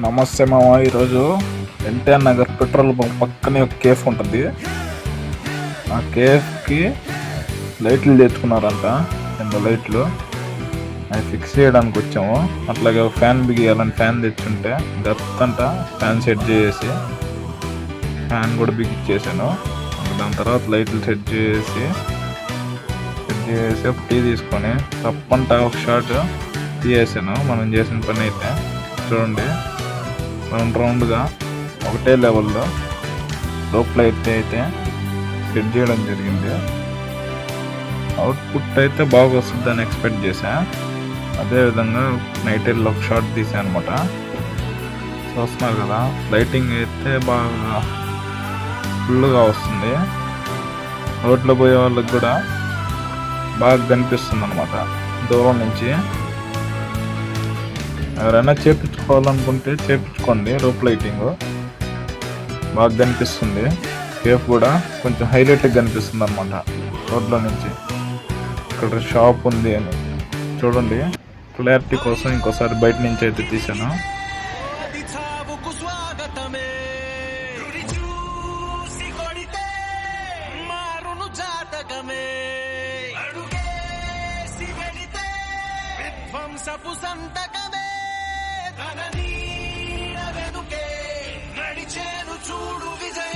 నమస్తే మామ. ఈరోజు ఎన్టీఆర్ నగర్ పెట్రోల్ బంక్ పక్కనే ఒక కేఫ్ ఉంటుంది. ఆ కేఫ్కి లైట్లు తెచ్చుకున్నారంట, 2 లైట్లు అవి ఫిక్స్ చేయడానికి వచ్చాము. అట్లాగే ఫ్యాన్ బిగియాలని ఫ్యాన్ తెచ్చుంటే గత్తంట ఫ్యాన్ సెట్ చేసి ఫ్యాన్ కూడా బిగిచ్చేసాను. దాని తర్వాత లైట్లు సెట్ చేసి ఒక టీ తీసుకొని తప్పంట ఒక షాట్ తీసేసాను. మనం చేసిన పని అయితే చూడండి, రౌండ్గా ఒకటే లెవెల్లో లోపల అయితే సెట్ చేయడం జరిగింది. అవుట్పుట్ అయితే బాగా వస్తుందని ఎక్స్పెక్ట్ చేశా. అదేవిధంగా నైట్ వెళ్ళి ఒక షాట్ తీసాను అనమాట. చూస్తున్నారు కదా, లైటింగ్ అయితే బాగా ఫుల్గా వస్తుంది. రోడ్లో పోయే వాళ్ళకి కూడా బాగా కనిపిస్తుంది అనమాట దూరం నుంచి. ఎవరైనా చేపించుకోవాలనుకుంటే చేపించుకోండి. రూప్ లైటింగ్ బాగా కనిపిస్తుంది. కేఫ్ కూడా కొంచెం హైలైట్గా కనిపిస్తుంది అనమాట రోడ్లో నుంచి. ఇక్కడ షాప్ ఉంది అని చూడండి. క్లారిటీ కోసం ఇంకోసారి బయట నుంచి అయితే తీసాను. విధ్వంసపు సంతకమే తన నీడ వెనుకే నడిచేను చూడు విజయ